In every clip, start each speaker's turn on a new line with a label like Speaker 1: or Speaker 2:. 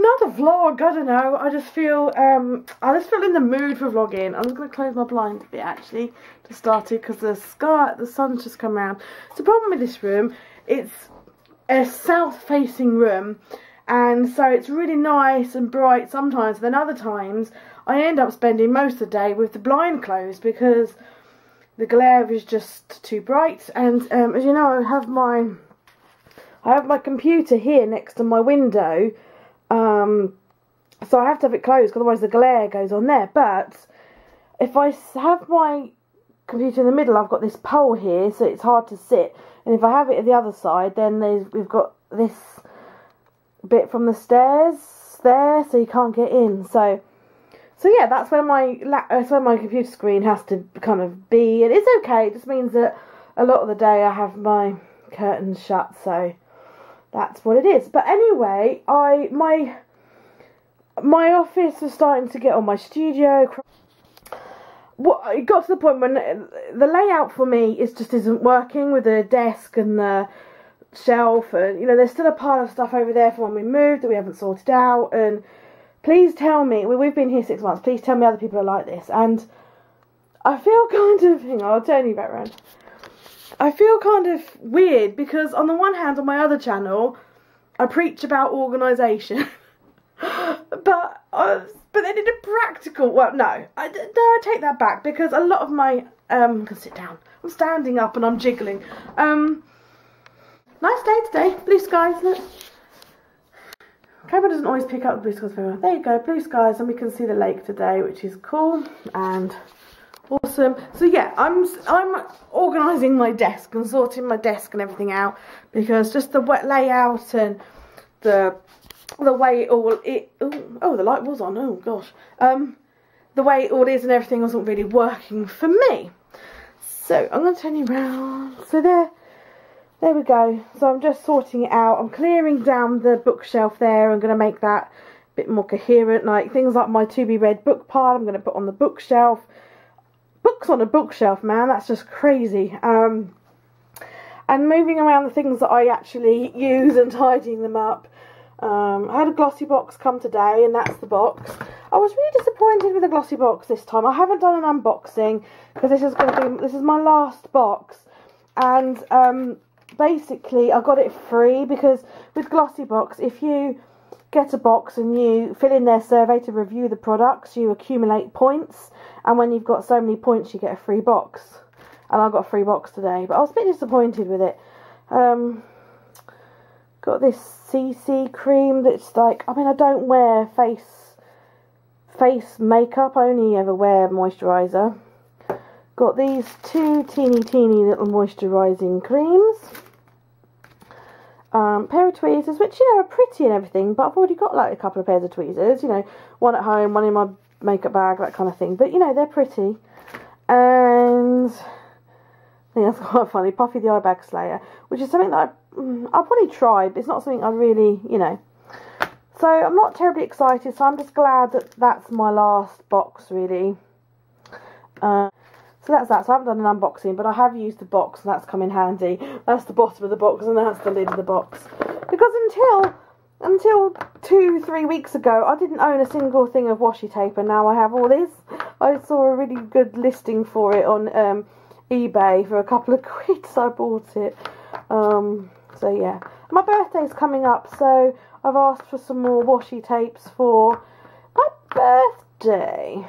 Speaker 1: another vlog. I don't know. I just feel in the mood for vlogging. I'm just gonna close my blind a bit actually to start it because the sun's just come around. So the problem with this room, it's a south-facing room, and so it's really nice and bright sometimes. Then other times, I end up spending most of the day with the blind closed because the glare is just too bright. And as you know, I have my computer here next to my window. So I have to have it closed, because otherwise the glare goes on there. But if I have my computer in the middle, I've got this pole here, so it's hard to sit. And if I have it at the other side, then we've got this bit from the stairs there, so you can't get in. So yeah, that's where my computer screen has to kind of be. And it's okay. It just means that a lot of the day I have my curtains shut. So that's what it is. But anyway, my office was starting to get on my studio. It got to the point when the layout for me isn't working with the desk and the shelf, and you know, there's still a pile of stuff over there from when we moved that we haven't sorted out. And please tell me, we've been here 6 months, please tell me other people are like this. And I feel kind of, hang on, I'll turn you back around. I feel kind of weird because on the one hand, on my other channel, I preach about organisation. But then in a practical, well, no, I take that back, because a lot of my, I can sit down, I'm standing up and I'm jiggling. Nice day today, blue skies, look. Camera doesn't always pick up the blue skies very well. There you go, blue skies, and we can see the lake today, which is cool and awesome. So yeah, I'm organising my desk and sorting my desk and everything out, because just the wet layout and the way the light was on, oh gosh, the way it all is and everything wasn't really working for me. So I'm going to turn you around. So there we go. So I'm just sorting it out. I'm clearing down the bookshelf there. I'm going to make that a bit more coherent, like things like my to be read book pile I'm going to put on the bookshelf. Books on a bookshelf, man, that's just crazy. And moving around the things that I actually use and tidying them up. I had a glossy box come today, and that's the box. I was really disappointed with the glossy box this time. I haven't done an unboxing because this is my last box, and basically I got it free, because with glossy box, if you get a box and you fill in their survey to review the products, you accumulate points, and when you've got so many points you get a free box. And I got a free box today, but I was a bit disappointed with it. Got this CC cream that's like, I mean, I don't wear face makeup, I only ever wear moisturiser. Got these two teeny little moisturising creams. Pair of tweezers, which, you know, are pretty and everything, but I've already got like a couple of pairs of tweezers, you know, one at home, one in my makeup bag, that kind of thing, but you know, they're pretty. And I think that's quite funny, Puffy the Eye Bag Slayer, which is something that I'll probably try, but it's not something I really, you know. So I'm not terribly excited, so I'm just glad that that's my last box, really. So that's that. So I haven't done an unboxing, but I have used the box, and that's come in handy. That's the bottom of the box, and that's the lid of the box. Because until 2-3 weeks ago, I didn't own a single thing of washi tape, and now I have all this. I saw a really good listing for it on eBay for a couple of quid, so I bought it. So yeah, my birthday's coming up, so I've asked for some more washi tapes for my birthday.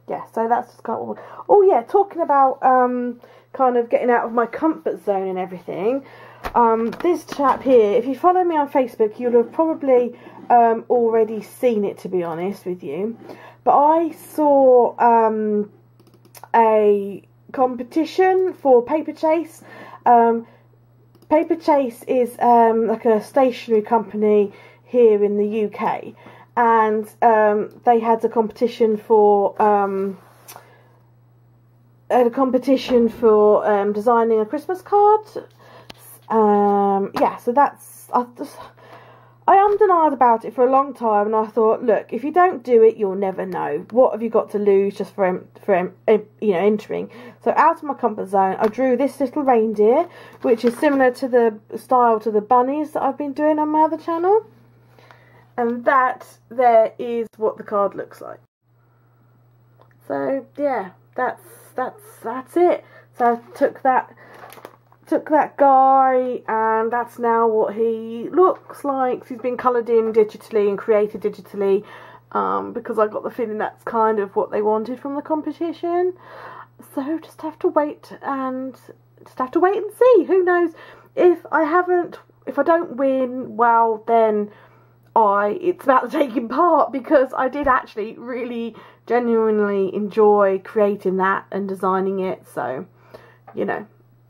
Speaker 1: Yeah, so that's just kind of, oh yeah, talking about kind of getting out of my comfort zone and everything. This chap here, if you follow me on Facebook, you'll have probably already seen it, to be honest with you. But I saw a competition for Paper Chase. Paper Chase is like a stationery company here in the UK, and they had a competition for designing a Christmas card. Yeah, so that's, I ummed and ahed about it for a long time, and I thought, look, if you don't do it, you'll never know. What have you got to lose just for you know, entering? So out of my comfort zone, I drew this little reindeer, which is similar to the style to the bunnies that I've been doing on my other channel. And that there is what the card looks like. So yeah, that's it. So I took that guy, and that's now what he looks like. He's been coloured in digitally and created digitally, because I got the feeling that's kind of what they wanted from the competition. So just have to wait and see. Who knows? If I don't win, well then it's about taking part, because I did actually really genuinely enjoy creating that and designing it. So, you know,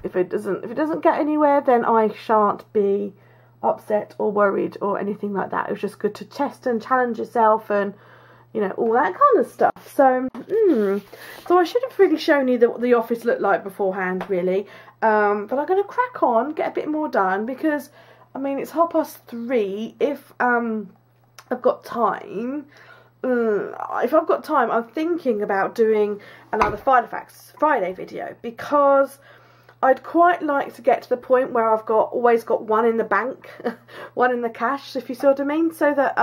Speaker 1: if it doesn't get anywhere, then I shan't be upset or worried or anything like that. It was just good to test and challenge yourself, and you know, all that kind of stuff. So so I should have really shown you what the office looked like beforehand, really, but I'm going to crack on, get a bit more done, because I mean it's 3:30. If I've got time, I'm thinking about doing another Practise Friday video, because I'd quite like to get to the point where I've always got one in the bank, one in the cash, if you see what I mean, so that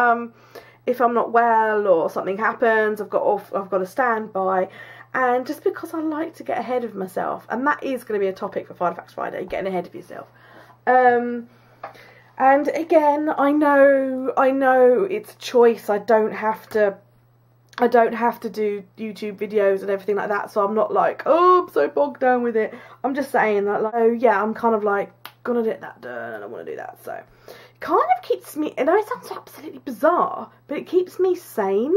Speaker 1: if I'm not well or something happens, I've got a standby. And just because I like to get ahead of myself, and that is going to be a topic for Practise Friday, getting ahead of yourself. And again, I know it's a choice. I don't have to do YouTube videos and everything like that, so I'm not like, oh, I'm so bogged down with it. I'm just saying that, like, oh yeah, I'm kind of like, gonna get that done, and I want to do that. So it kind of keeps me, I know it sounds absolutely bizarre, but it keeps me sane.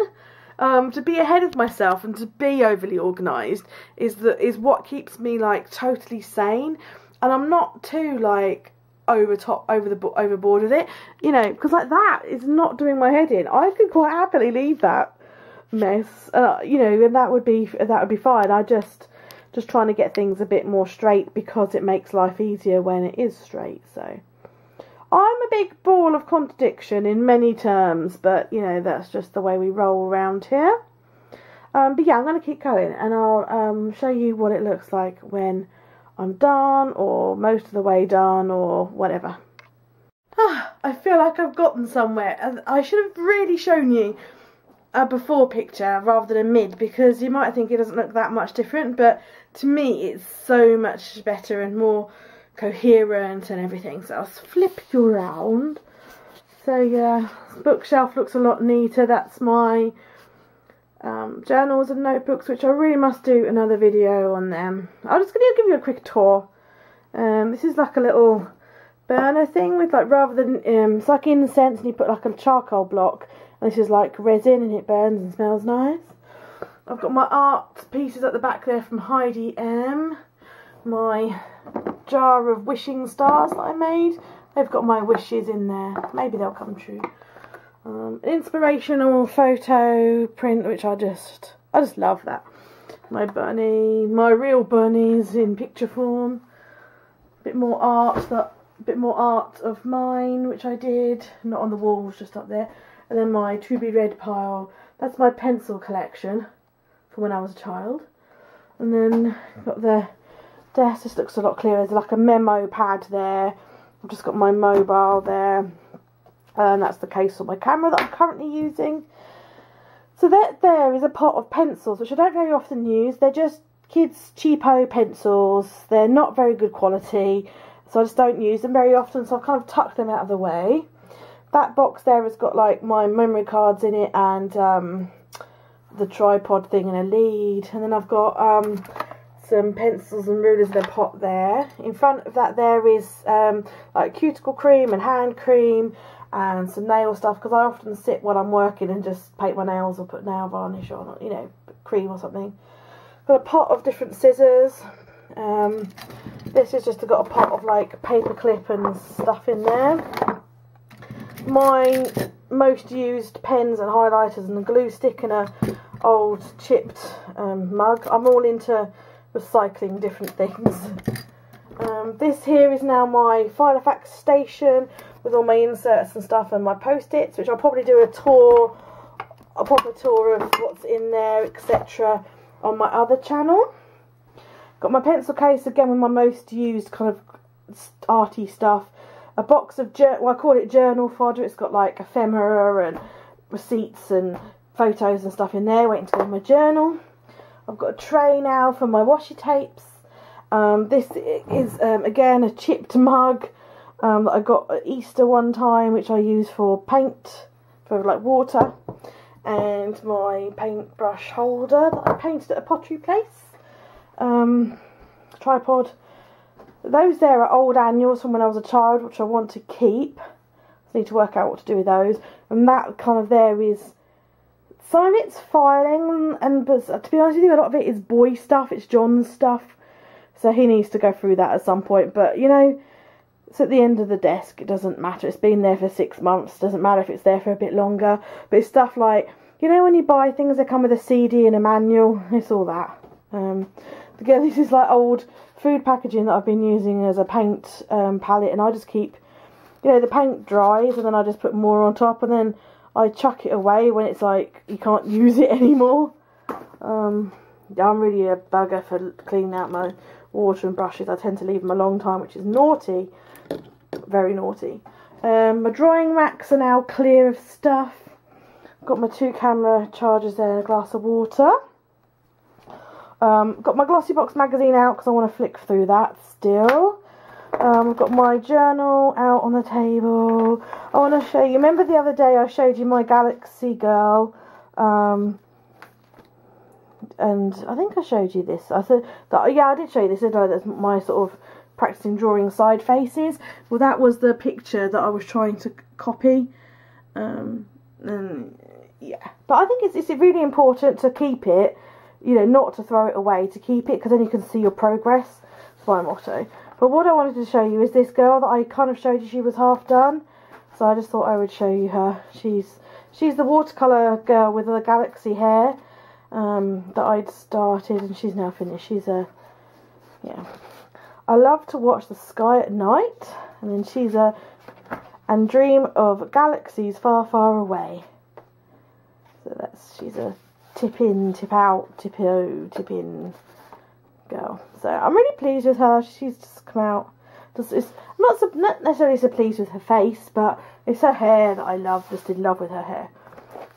Speaker 1: To be ahead of myself and to be overly organised is what keeps me like totally sane, and I'm not too like overboard with it, you know, because like that is not doing my head in. I could quite happily leave that mess, you know, and that would be fine. I just trying to get things a bit more straight, because it makes life easier when it is straight. So I'm a big ball of contradiction in many terms, but you know, that's just the way we roll around here. But yeah, I'm going to keep going, and I'll show you what it looks like when I'm done, or most of the way done, or whatever. I feel like I've gotten somewhere, and I should have really shown you a before picture rather than a mid, because you might think it doesn't look that much different, but to me it's so much better and more coherent and everything. So I'll flip you around. So yeah, this bookshelf looks a lot neater. That's my journals and notebooks, which I really must do another video on them. I'm just going to give you a quick tour. This is like a little burner thing with, like, rather than it's like incense and you put like a charcoal block, and this is like resin and it burns and smells nice. I've got my art pieces at the back there from Heidi M. My jar of wishing stars that I made. They've got my wishes in there. Maybe they'll come true. An inspirational photo print, which I just love that. My bunny, my real bunnies in picture form. A bit more art of mine, which I did, not on the walls, just up there. And then my To Be Read pile. That's my pencil collection from when I was a child. And then got the desk. This looks a lot clearer. There's like a memo pad there. I've just got my mobile there. And that's the case for my camera that I'm currently using. So that there is a pot of pencils, which I don't very often use. They're just kids' cheapo pencils. They're not very good quality, so I just don't use them very often. So I've kind of tucked them out of the way. That box there has got like my memory cards in it, and the tripod thing and a lead. And then I've got some pencils and rulers in a pot there. In front of that there is like cuticle cream and hand cream, and some nail stuff, because I often sit while I'm working and just paint my nails or put nail varnish on, you know, cream or something. Got a pot of different scissors. This is just got a pot of like paper clip and stuff in there. My most used pens and highlighters and a glue stick and a old chipped mug. I'm all into recycling different things. This here is now my Filofax station with all my inserts and stuff and my post-its, which I'll probably do a proper tour of what's in there, etc. on my other channel. Got my pencil case again with my most used kind of arty stuff. a box of, well, I call it journal fodder. It's got like ephemera and receipts and photos and stuff in there, waiting to go in my journal. I've got a tray now for my washi tapes. This is, again, a chipped mug that I got at Easter one time, which I use for paint, for like water. And my paintbrush holder that I painted at a pottery place. Tripod. Those there are old annuals from when I was a child, which I want to keep. I need to work out what to do with those. And that kind of there is, some of it's filing, but to be honest with you, a lot of it is boy stuff. It's John's stuff, so he needs to go through that at some point. But you know, it's at the end of the desk. It doesn't matter. It's been there for 6 months. Doesn't matter if it's there for a bit longer. But it's stuff like, you know, when you buy things, they come with a CD and a manual. It's all that. Again, this is like old food packaging that I've been using as a paint palette, and I just keep, you know, the paint dries, and then I just put more on top, and then I chuck it away when it's like you can't use it anymore. I'm really a bugger for cleaning out my water and brushes. I tend to leave them a long time, which is naughty, very naughty. My drawing racks are now clear of stuff. Got my 2 camera chargers there and a glass of water. Got my Glossy Box magazine out because I want to flick through that still. I've got my journal out on the table. I want to show you, remember the other day I showed you my Galaxy Girl, and I think I showed you this. I said that, yeah, I did show you this, didn't I? That's my sort of practicing drawing side faces. Well, that was the picture that I was trying to copy. And yeah, but I think it's really important to keep it, you know, not to throw it away, to keep it, because then you can see your progress. That's my motto. But what I wanted to show you is this girl that I kind of showed you. She was half done, so I just thought I would show you her. She's the watercolour girl with the galaxy hair that I'd started, and she's now finished. She's yeah. I love to watch the sky at night, and then she's and dream of galaxies far, far away. So she's a tip in, tip out, tip in girl. So I'm really pleased with her. She's just come out. Not necessarily so pleased with her face, but it's her hair that I love. Just in love with her hair.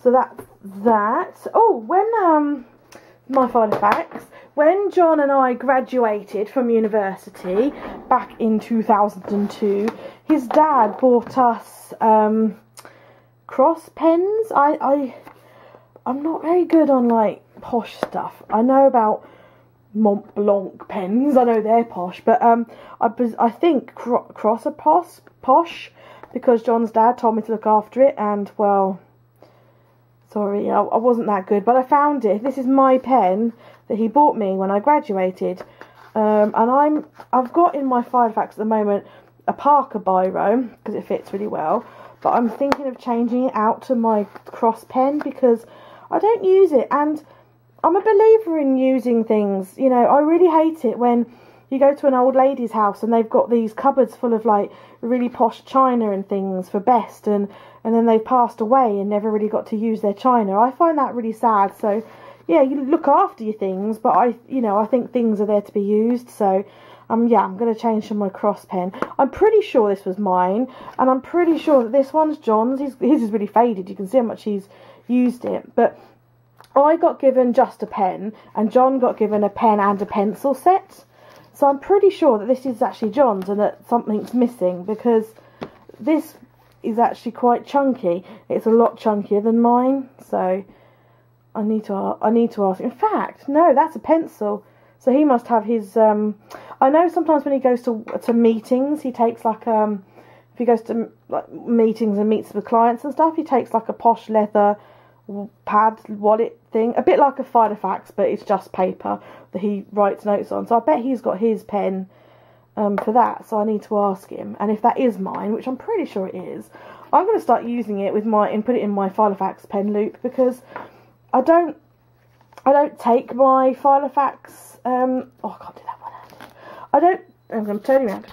Speaker 1: So that's that. Oh, when my fun facts. When John and I graduated from university back in 2002, his dad bought us cross pens. I'm not very good on like posh stuff. I know about Mont Blanc pens. I know they're posh, but I think cross are posh because John's dad told me to look after it, and well, sorry, I wasn't that good, but I found it. This is my pen that he bought me when I graduated, and I've got in my file facts at the moment a Parker biro because it fits really well, but I'm thinking of changing it out to my cross pen because I don't use it, and I'm a believer in using things. You know, I really hate it when you go to an old lady's house and they've got these cupboards full of like really posh china and things for best, and then they've passed away and never really got to use their china. I find that really sad. So yeah, you look after your things, but I think things are there to be used. So yeah, I'm going to change to my cross pen. I'm pretty sure this was mine, and I'm pretty sure that this one's John's. His is really faded. You can see how much he's used it, but I got given just a pen, and John got given a pen and a pencil set. So I'm pretty sure that this is actually John's and that something's missing, because this is actually quite chunky. It's a lot chunkier than mine, so I need to ask. In fact, no, that's a pencil. So he must have his. I know sometimes when he goes to meetings, he takes like if he goes to like meetings and meets with clients and stuff, he takes like a posh leather pad wallet thing, a bit like a Filofax, but it's just paper that he writes notes on. So I bet he's got his pen for that. So I need to ask him, and if that is mine, which I'm pretty sure it is, I'm going to start using it with and put it in my Filofax pen loop, because I don't take my Filofax. Oh, I can't do that one. I'm going to turn you around.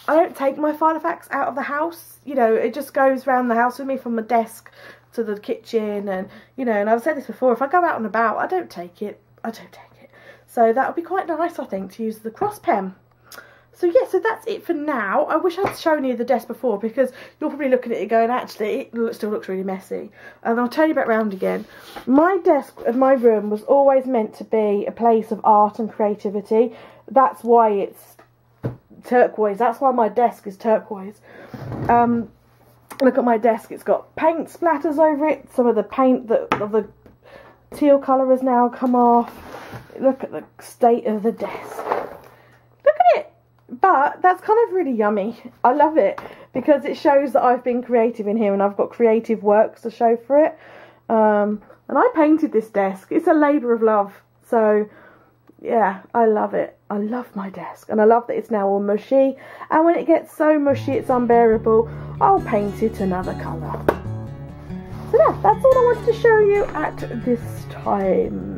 Speaker 1: I don't take my Filofax out of the house. You know, it just goes around the house with me from my desk to the kitchen, and you know, and I've said this before, if I go out and about, I don't take it. So that would be quite nice, I think, to use the cross pen. So yeah, so that's it for now. I wish I'd shown you the desk before, because you're probably looking at it going, actually, it still looks really messy. And I'll turn you back round again. My desk in my room was always meant to be a place of art and creativity. That's why it's turquoise. That's why my desk is turquoise. Look at my desk. It's got paint splatters over it. Some of the paint of the teal colour has now come off. Look at the state of the desk. Look at it. But that's kind of really yummy. I love it because it shows that I've been creative in here and I've got creative works to show for it. And I painted this desk. It's a labour of love. So yeah, I love it. I love my desk, and I love that it's now all mushy, and when it gets so mushy it's unbearable, I'll paint it another colour. So yeah, that's all I wanted to show you at this time.